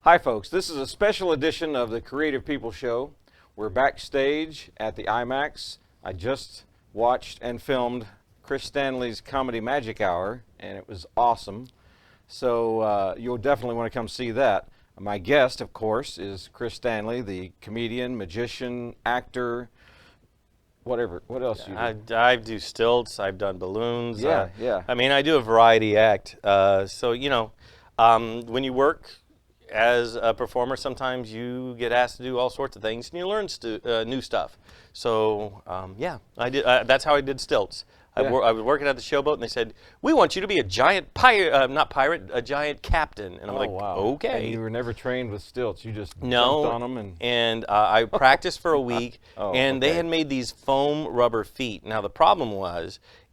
Hi folks, this is a special edition of the Creative People Show. We're backstage at the IMAX. I just watched and filmed Chris Stanley's Comedy Magic Hour, and it was awesome. So you'll definitely want to come see that. My guest, of course, is Chris Stanley, the comedian, magician, actor, whatever. What else do you do? I do stilts. I've done balloons. Yeah. I mean, I do a variety act. So, you know, when you work as a performer, sometimes you get asked to do all sorts of things, and you learn new stuff. So, yeah, I did. That's how I did stilts. I was working at the showboat, and they said, "We want you to be a giant not pirate, a giant captain." And I'm like, wow. "Okay." And you were never trained with stilts. You just No, jumped on them and I practiced for a week, and they okay. had made these foam rubber feet. Now the problem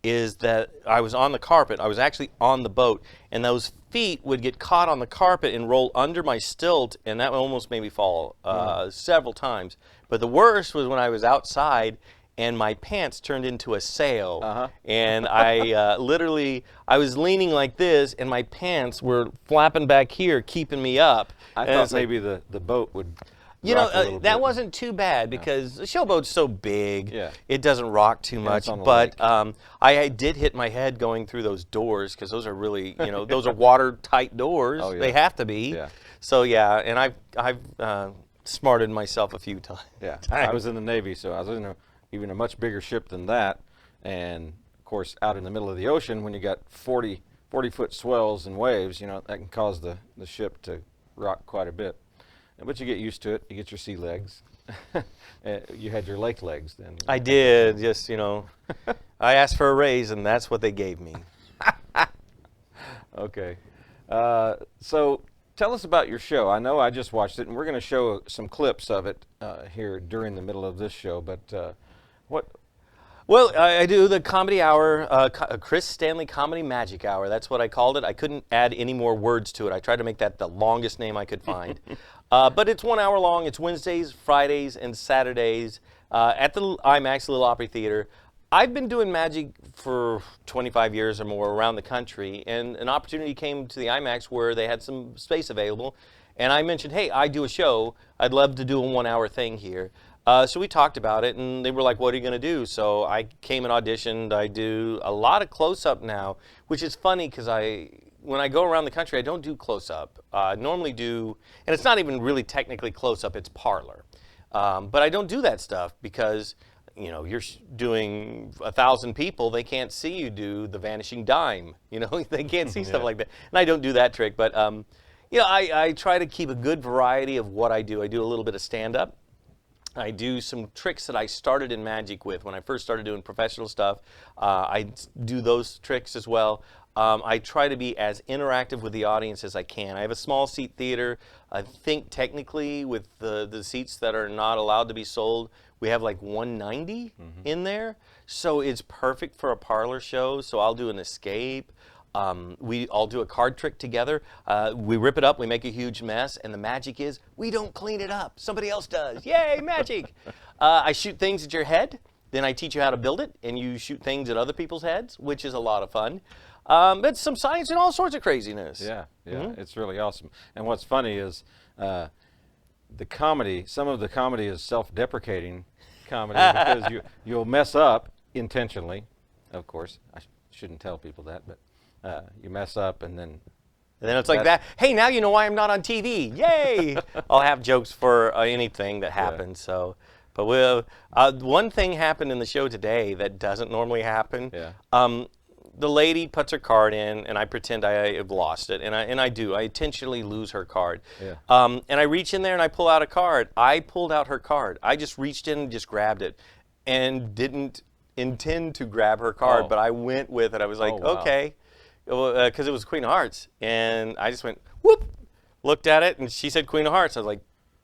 is that I was on the carpet. I was actually on the boat, and those feet would get caught on the carpet and roll under my stilt, and that almost made me fall several times. But the worst was when I was outside, and my pants turned into a sail, and I literally, I was leaning like this, and my pants were flapping back here, keeping me up. I thought maybe the boat would. You rock a know, little that bit. wasn't too bad because the showboat's so big, Yeah. it doesn't rock too Yeah, much. it's on the But lake. I did hit my head going through those doors because those are really, you know, those are watertight doors. Oh, yeah. They have to be. Yeah. So yeah, and I've smarted myself a few times. Yeah, I was in the Navy, so I was in even a much bigger ship than that, and of course out in the middle of the ocean when you got 40-foot swells and waves, you know, that can cause the ship to rock quite a bit. But you get used to it. You get your sea legs. You had your lake legs then. I did, just, you know, I asked for a raise and that's what they gave me. Okay, so tell us about your show. I know I just watched it, and we're going to show some clips of it here during the middle of this show, but what? Well, I do the comedy hour, Chris Stanley Comedy Magic Hour. That's what I called it. I couldn't add any more words to it. I tried to make that the longest name I could find. But it's 1 hour long. It's Wednesdays, Fridays, and Saturdays at the IMAX Little Opry Theater. I've been doing magic for 25 years or more around the country, and an opportunity came to the IMAX where they had some space available. And I mentioned, hey, I do a show. I'd love to do a 1 hour thing here. So we talked about it, and they were like, what are you going to do? So I came and auditioned. I do a lot of close-up now, which is funny because when I go around the country, I don't do close-up. I normally do, and it's not even really technically close-up, it's parlor. But I don't do that stuff because, you know, you're doing 1,000 people, they can't see you do the vanishing dime. You know, they can't see stuff like that. And I don't do that trick, but, you know, I try to keep a good variety of what I do. I do a little bit of stand-up. I do some tricks that I started in magic with. When I first started doing professional stuff, I do those tricks as well. I try to be as interactive with the audience as I can. I have a small seat theater. I think technically with the seats that are not allowed to be sold, we have like 190 in there. So it's perfect for a parlor show. So I'll do an escape. We all do a card trick together. We rip it up, we make a huge mess, and the magic is we don't clean it up. Somebody else does. Yay, magic! I shoot things at your head, then I teach you how to build it, and you shoot things at other people's heads, which is a lot of fun. But some science and all sorts of craziness. Yeah, it's really awesome. And what's funny is the comedy, some of the comedy is self-deprecating comedy because you'll mess up intentionally, of course. I shouldn't tell people that, but you mess up and then it's like that. Hey, now you know why I'm not on TV. Yay! I'll have jokes for anything that happens. Yeah. So, but one thing happened in the show today that doesn't normally happen. Yeah. The lady puts her card in, and I pretend I have lost it, and I do. I intentionally lose her card. Yeah. And I reach in there and I pull out a card. I pulled out her card. I just reached in and just grabbed it, and didn't intend to grab her card, but I went with it. I was like, okay. Because it was Queen of Hearts, and I just went, whoop, looked at it, and she said Queen of Hearts. I was like,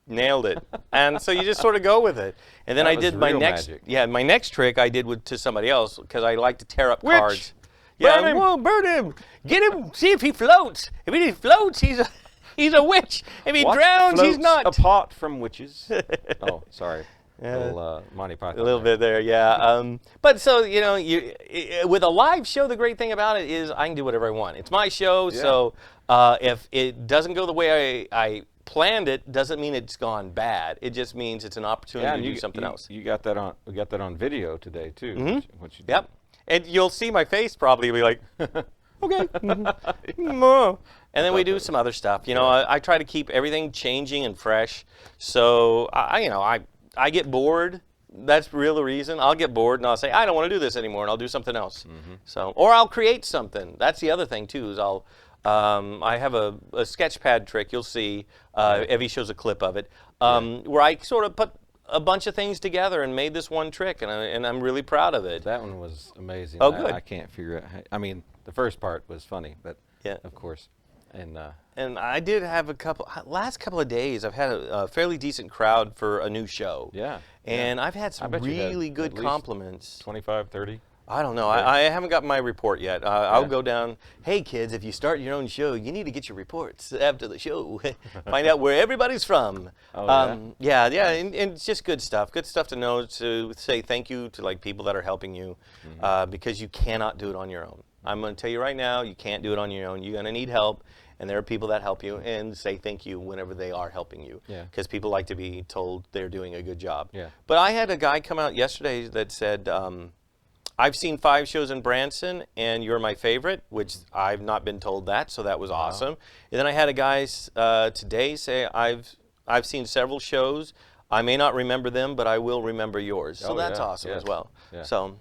nailed it. And so you just sort of go with it. And then I did my next, my next trick I did to somebody else, because I like to tear up cards. Burn him. Whoa, burn him. Get him, see if he floats. If he floats, he's a witch. If he drowns, he's not. Apart from witches. Oh, sorry. Little Monty Python. A little bit there, yeah. But so, you know, with a live show, the great thing about it is I can do whatever I want. It's my show, so if it doesn't go the way I planned it doesn't mean it's gone bad. It just means it's an opportunity to do something else. You got that on. We got that on video today too. What you did. Yep. And you'll see my face probably be like, okay. And then we do some other stuff. You know, I try to keep everything changing and fresh. So I get bored. That's really the reason. I'll get bored and I'll say, I don't want to do this anymore, and I'll do something else. So, or I'll create something. That's the other thing too. Is I have a sketch pad trick. You'll see. Evie shows a clip of it, where I sort of put a bunch of things together and made this one trick, and I'm really proud of it. That one was amazing. Oh, good. I can't figure out. I mean, the first part was funny, but yeah, of course. And I did have last couple of days, I've had a fairly decent crowd for a new show. Yeah. And I've had some really good compliments. 25, 30? I don't know. I haven't got my report yet. I'll go down. Hey, kids, if you start your own show, you need to get your reports after the show. Find out where everybody's from. Yeah, and it's just good stuff. Good stuff to know, to say thank you to like people that are helping you, because you cannot do it on your own. I'm going to tell you right now, you can't do it on your own. You're going to need help, and there are people that help you, and say thank you whenever they are helping you. Because people like to be told they're doing a good job. But I had a guy come out yesterday that said, I've seen 5 shows in Branson, and you're my favorite, which I've not been told that, so that was awesome. And then I had a guy today say, I've seen several shows. I may not remember them, but I will remember yours. So that's awesome as well. So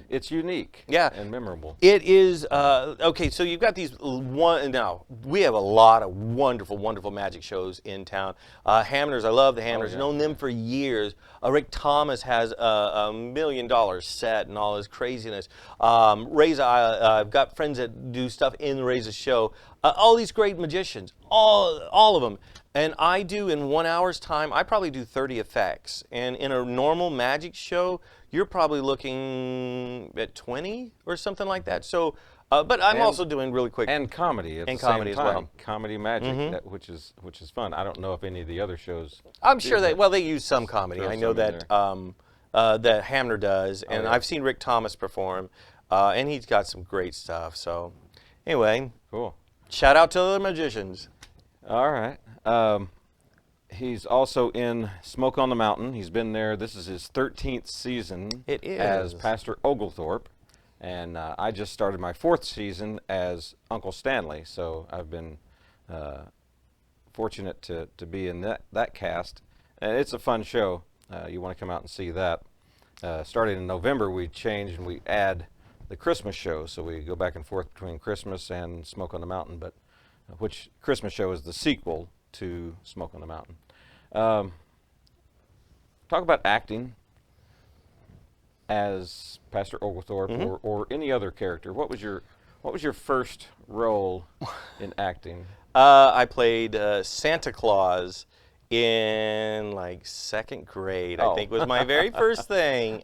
it's unique and memorable. It is. Okay, so you've got these now we have a lot of wonderful, wonderful magic shows in town. Hamners, I love the Hamners. Known them for years. Rick Thomas has a $1 million set and all his craziness. Reza, I've got friends that do stuff in Reza's show. All these great magicians, all of them. And I do, in 1 hour's time, I probably do 30 effects. And in a normal magic show, you're probably looking at 20 or something like that. So, but I'm also doing really quick. And comedy at the same time. As well. Comedy magic, which is fun. I don't know if any of the other shows. I'm sure they use some comedy. I know that that Hamner does, and I've seen Rick Thomas perform, and he's got some great stuff. So, anyway, cool. Shout out to the magicians. All right. He's also in Smoke on the Mountain. He's been there. This is his 13th season as Pastor Oglethorpe. And I just started my 4th season as Uncle Stanley. So I've been fortunate to be in that cast. And it's a fun show. You want to come out and see that. Starting in November, we change and we add the Christmas show. So we go back and forth between Christmas and Smoke on the Mountain. But which Christmas show is the sequel to Smoke on the Mountain. Talk about acting as Pastor Oglethorpe or any other character. What was your first role in acting? I played Santa Claus in like 2nd grade. I think was my very first thing.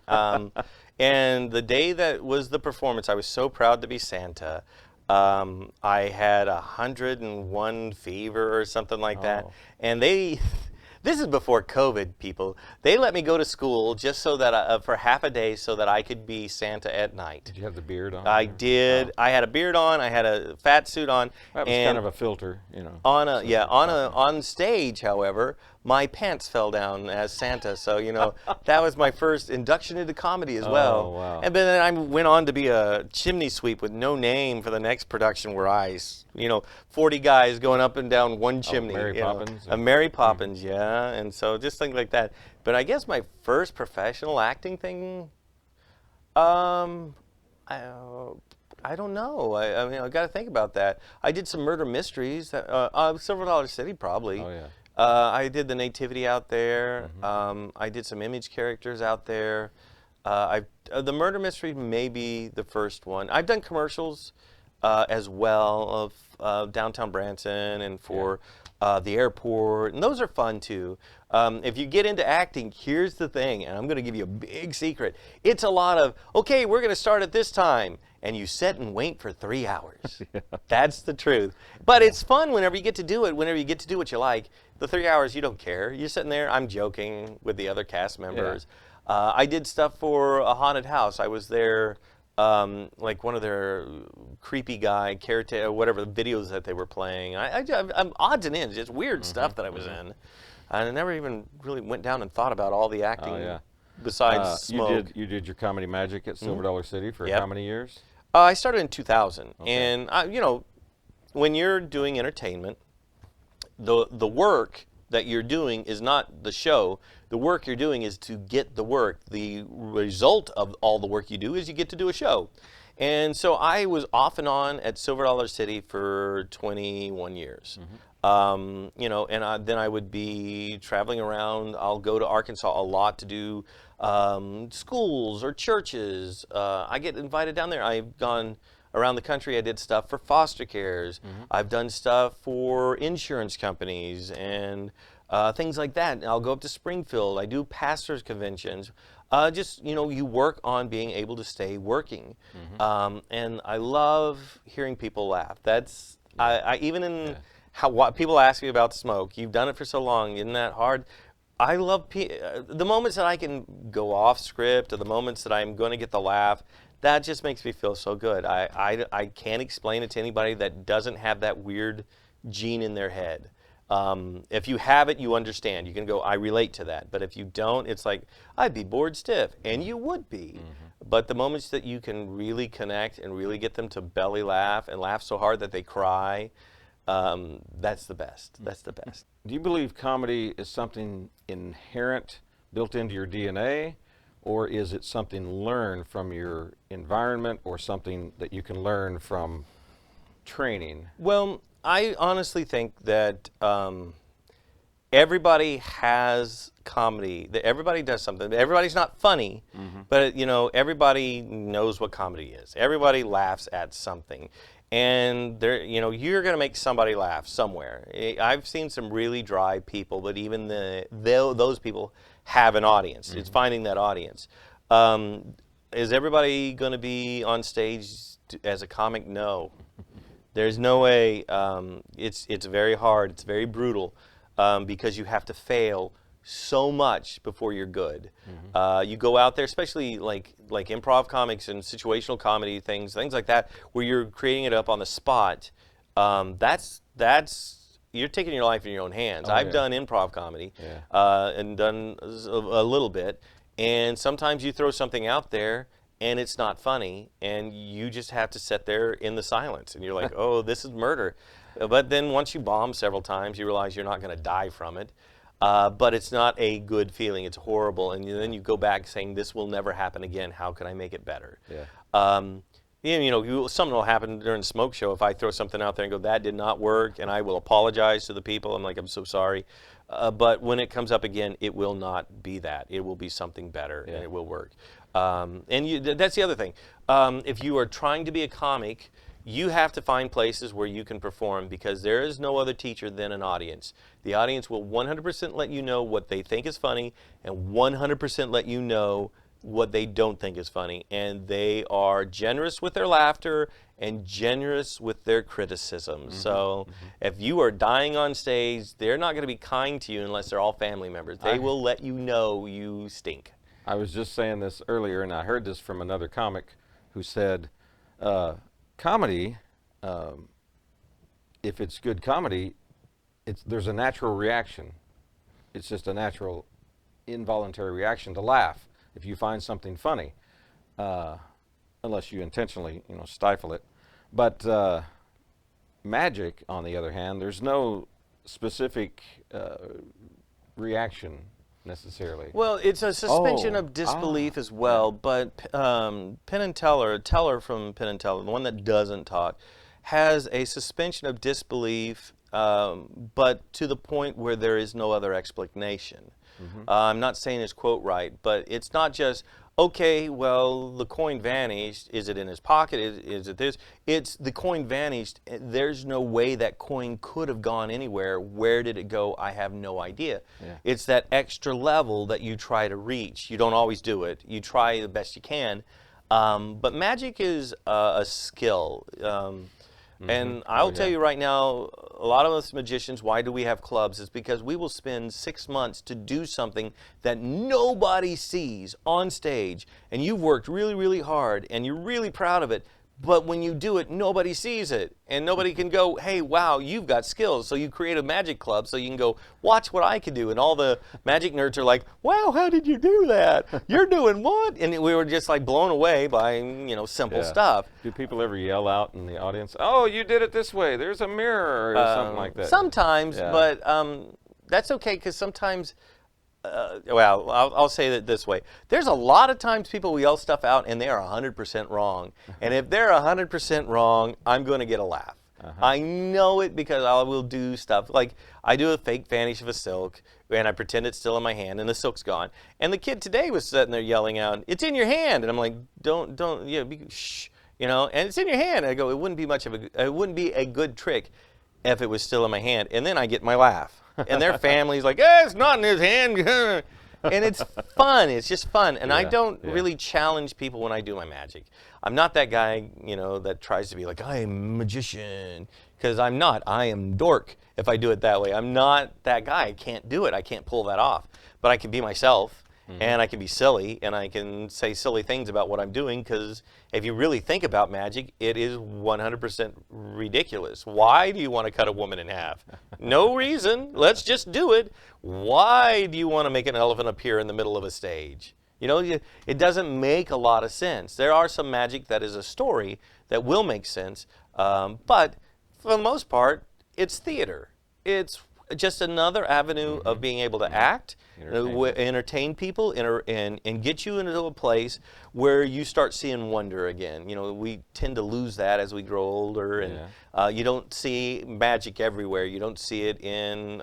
And the day that was the performance, I was so proud to be Santa. I had 101 fever or something like that. And this is before COVID, people. They let me go to school just so that for half a day so that I could be Santa at night. Did you have the beard on? I did. I had a beard on. I had a fat suit on. That was kind of a filter, you know. On stage, however, my pants fell down as Santa, so you know that was my first induction into comedy as well. Oh, wow. And then I went on to be a chimney sweep with no name for the next production, where 40 guys going up and down one chimney. Mary Poppins. Mary Poppins, yeah. And so just things like that. But I guess my first professional acting thing, I don't know. I mean, I got to think about that. I did some murder mysteries. Silver Dollar City, probably. Oh yeah. I did the Nativity out there. I did some image characters out there. The murder mystery may be the first one. I've done commercials as well of downtown Branson and for the airport, and those are fun too. If you get into acting, here's the thing, and I'm going to give you a big secret. It's a lot of, okay, we're going to start at this time, and you sit and wait for 3 hours. That's the truth. But it's fun whenever you get to do it, whenever you get to do what you like. The 3 hours, you don't care. You're sitting there, I'm joking with the other cast members. I did stuff for a haunted house. I was there like one of their creepy guy, caretaker, whatever the videos that they were playing. I'm odds and ends, just weird stuff that I was in. I never even really went down and thought about all the acting besides smoke. You did your comedy magic at Silver Dollar City for how many years? I started in 2000, and you know, when you're doing entertainment, the work that you're doing is not the show. The work you're doing is to get the work. The result of all the work you do is you get to do a show. And so I was off and on at Silver Dollar City for 21 years. You know, and then I would be traveling around. I'll go to Arkansas a lot to do schools or churches. I get invited down there. I've gone around the country. I did stuff for foster cares. I've done stuff for insurance companies and things like that. I'll go up to Springfield. I do pastors' conventions. Just, you know, you work on being able to stay working. And I love hearing people laugh. That's, even in what people ask me about smoke, you've done it for so long, isn't that hard? I love the moments that I can go off script, or the moments that I'm going to get the laugh. That just makes me feel so good. I can't explain it to anybody that doesn't have that weird gene in their head. If you have it, you understand. You can go, I relate to that. But if you don't, it's like, I'd be bored stiff. And you would be. But the moments that you can really connect and really get them to belly laugh and laugh so hard that they cry, that's the best. That's the best. Do you believe comedy is something inherent, built into your DNA? Or is it something learned from your environment, or something that you can learn from training? Well, I honestly think that everybody has comedy. That everybody does something. Everybody's not funny, but you know, everybody knows what comedy is. Everybody laughs at something, and there, you know, you're going to make somebody laugh somewhere. I've seen some really dry people, but even those people have an audience. It's finding that audience. Is everybody going to be on stage as a comic? No. There's no way. It's very hard. It's very brutal because you have to fail so much before you're good. You go out there, especially like improv comics and situational comedy things like that, where you're creating it up on the spot. That's you're taking your life in your own hands. I've done improv comedy and done a little bit, and sometimes you throw something out there and it's not funny, and you just have to sit there in the silence, and you're like, oh, this is murder. But then once you bomb several times, you realize you're not going to die from it. But it's not a good feeling. It's horrible. And then you go back saying, this will never happen again. How can I make it better? You know, something will happen during the smoke show if I throw something out there and go, that did not work, and I will apologize to the people. I'm like, I'm so sorry. But when it comes up again, it will not be that. It will be something better, and it will work. That's the other thing. If you are trying to be a comic, you have to find places where you can perform, because there is no other teacher than an audience. The audience will 100% let you know what they think is funny, and 100% let you know what they don't think is funny. And they are generous with their laughter and generous with their criticism. So if you are dying on stage, they're not going to be kind to you unless they're all family members. They will let you know you stink. I was just saying this earlier, and I heard this from another comic who said, comedy, if it's good comedy, there's a natural reaction. It's just a natural, involuntary reaction to laugh if you find something funny, unless you intentionally, stifle it. But magic, on the other hand, there's no specific reaction necessarily. Well, it's a suspension of disbelief as well, but Penn and Teller from Penn and Teller, the one that doesn't talk, has a suspension of disbelief, but to the point where there is no other explanation. I'm not saying his quote right, but it's not just, okay, well, the coin vanished. Is it in his pocket? Is it this? It's the coin vanished. There's no way that coin could have gone anywhere. Where did it go? I have no idea. It's that extra level that you try to reach. You don't always do it. You try the best you can. But magic is a skill. And I'll tell you right now, a lot of us magicians, why do we have clubs? Is because we will spend 6 months to do something that nobody sees on stage, and you've worked really, really hard, and you're really proud of it. But when you do it, nobody sees it, and nobody can go, hey, wow, you've got skills. So you create a magic club so you can go, watch what I can do. And all the magic nerds are like, wow, how did you do that? You're doing what? And we were just like blown away by, simple stuff. Do people ever yell out in the audience, oh, you did it this way, there's a mirror, or something like that? Sometimes, but that's okay, because sometimes, I'll say it this way. There's a lot of times people will yell stuff out and they are 100% wrong. And if they're 100% wrong, I'm going to get a laugh. I know it because I will do stuff like I do a fake vanish of a silk and I pretend it's still in my hand and the silk's gone. And the kid today was sitting there yelling out, "It's in your hand!" And I'm like, "Don't, shh, and it's in your hand." And I go, it wouldn't be a good trick if it was still in my hand. And then I get my laugh. And their family's like, it's not in his hand. And it's fun. It's just fun. And I don't really challenge people when I do my magic. I'm not that guy, that tries to be like, I'm a magician. Because I'm not. I am dork if I do it that way. I'm not that guy. I can't do it. I can't pull that off. But I can be myself. And I can be silly, and I can say silly things about what I'm doing, because if you really think about magic, it is 100% ridiculous. Why do you want to cut a woman in half? No reason. Let's just do it. Why do you want to make an elephant appear in the middle of a stage? It doesn't make a lot of sense. There are some magic that is a story that will make sense, but for the most part, it's theater. It's just another avenue of being able to act, entertain people, and get you into a place where you start seeing wonder again. We tend to lose that as we grow older, and you don't see magic everywhere. You don't see it in,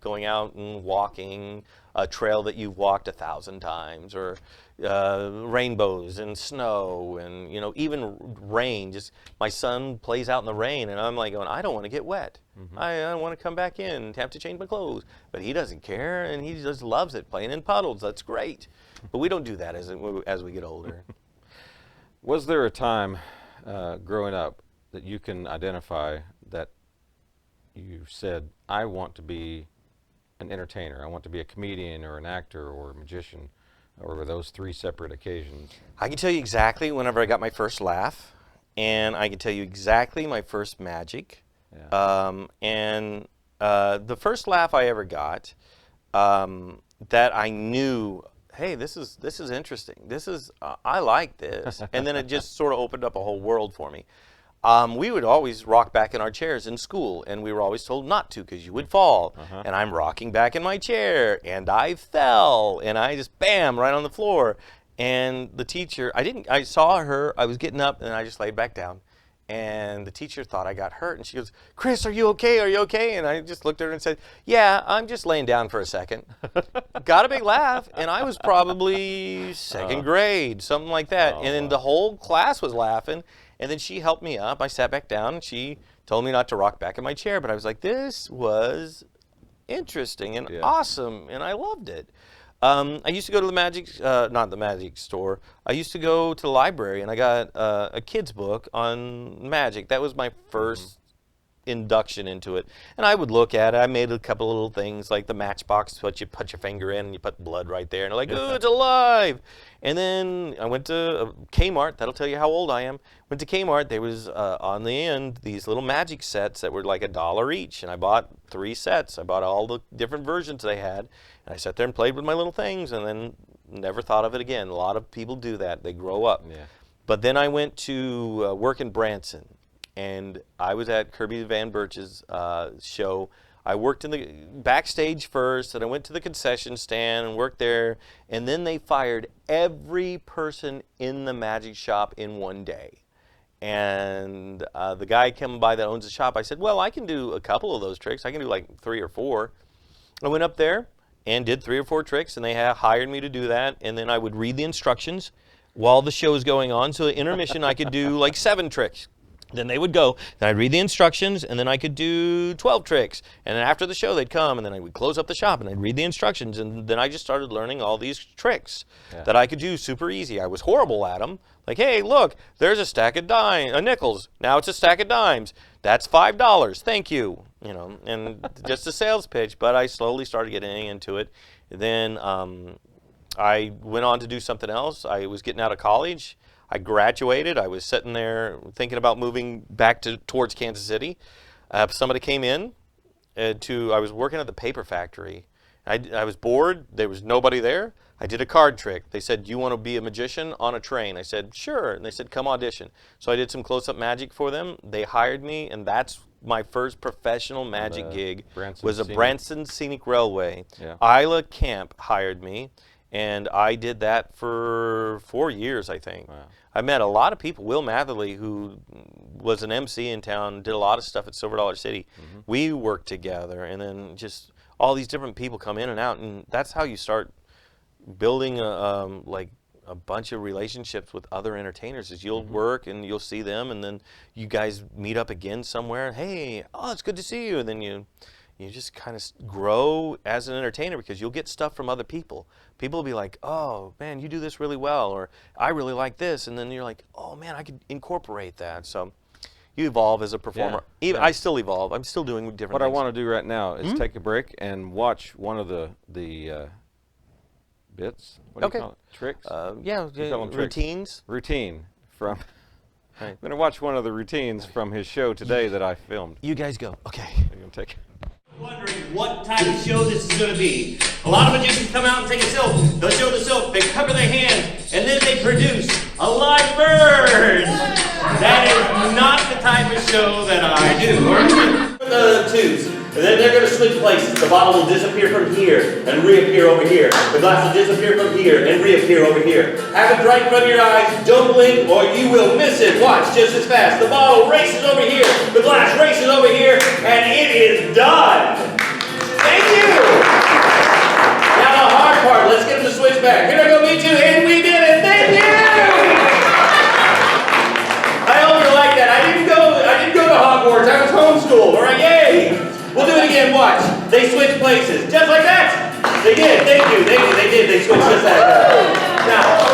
going out and walking a trail that you've walked 1,000 times, or rainbows and snow, and even rain. Just my son plays out in the rain, and I'm like going, I don't want to get wet. I want to come back in and have to change my clothes. But he doesn't care, and he just loves it, playing in puddles. That's great. But we don't do that as we get older. Was there a time growing up that you can identify that you said, I want to be an entertainer, I want to be a comedian or an actor or a magician, or were those 3 separate occasions? I can tell you exactly whenever I got my first laugh, and I can tell you exactly my first magic. And the first laugh I ever got, that I knew, hey, this is interesting. I like this. And then it just sort of opened up a whole world for me. We would always rock back in our chairs in school, and we were always told not to because you would fall. And I'm rocking back in my chair, and I fell, and I just, bam, right on the floor. And the teacher, I saw her, I was getting up, and I just laid back down. And the teacher thought I got hurt, and she goes, Chris, are you okay? Are you okay? And I just looked at her and said, yeah, I'm just laying down for a second. Got a big laugh, and I was probably second grade, something like that. And then the whole class was laughing, and then she helped me up. I sat back down, and she told me not to rock back in my chair, but I was like, this was interesting and awesome, and I loved it. I used to go to the not the magic store. I used to go to the library, and I got a kid's book on magic. That was my first induction into it. And I would look at it. I made a couple of little things like the matchbox, what you put your finger in and you put blood right there. And they're like, oh, it's alive. And then I went to Kmart. That'll tell you how old I am. Went to Kmart. There was on the end these little magic sets that were like $1 each. And I bought 3 sets. I bought all the different versions they had. And I sat there and played with my little things and then never thought of it again. A lot of people do that. They grow up. Yeah. But then I went to work in Branson. And I was at Kirby Van Birch's show. I worked in the backstage first, and I went to the concession stand and worked there. And then they fired every person in the magic shop in one day. And the guy came by that owns the shop, I said, well, I can do a couple of those tricks. I can do like 3 or 4. I went up there and did 3 or 4 tricks, and they hired me to do that. And then I would read the instructions while the show was going on. So the intermission, I could do like 7 tricks. Then they would go, then I'd read the instructions, and then I could do 12 tricks. And then after the show, they'd come, and then I would close up the shop, and I'd read the instructions, and then I just started learning all these tricks that I could do super easy. I was horrible at them. Like, hey, look, there's a stack of nickels. Now it's a stack of dimes. That's $5. Thank you. You know, and just a sales pitch. But I slowly started getting into it. Then I went on to do something else. I was getting out of college. I graduated. I was sitting there thinking about moving back towards Kansas City. Somebody came in I was working at the paper factory. I was bored. There was nobody there. I did a card trick. They said, do you want to be a magician on a train? I said, sure. And they said, come audition. So I did some close-up magic for them. They hired me, and that's my first professional magic gig. Was a Branson Scenic Railway. Yeah. Isla Camp hired me. And I did that for 4 years, I think. Wow. I met a lot of people. Will Matherly, who was an MC in town, did a lot of stuff at Silver Dollar City. Mm-hmm. We worked together, and then just all these different people come in and out, and that's how you start building like a bunch of relationships with other entertainers. Is you'll work and you'll see them, and then you guys meet up again somewhere. Hey, it's good to see you, and then you just kind of grow as an entertainer because you'll get stuff from other people. People will be like, oh, man, you do this really well, or I really like this. And then you're like, oh, man, I could incorporate that. So you evolve as a performer. Yeah. I still evolve. I'm still doing different things. What I want to do right now is take a break and watch one of the bits. What do you call it? Tricks? Routines. Routine from... I'm going to watch one of the routines from his show today that I filmed. You guys go. Okay. You're going to take it. Wondering what type of show this is going to be. A lot of magicians come out and take a silk. They'll show the silk, they cover their hands, and then they produce a live bird. That is not the type of show that I do. The tubes, and then they're going to switch places. The bottle will disappear from here and reappear over here. The glass will disappear from here and reappear over here. Have it right in front of your eyes. Don't blink or you will miss it. Watch just as fast. The bottle races over here. The glass races over here, and it is done. Thank you. Now the hard part. Let's get them to switch back. Here I go, me too, and we did it. Thank you. I hope you like that. I didn't go to Hogwarts. I was homeschooled. All right, yay. We'll do it again. Watch. They switch places, just like that. They did. Thank you. They did. They switched just like that. Now.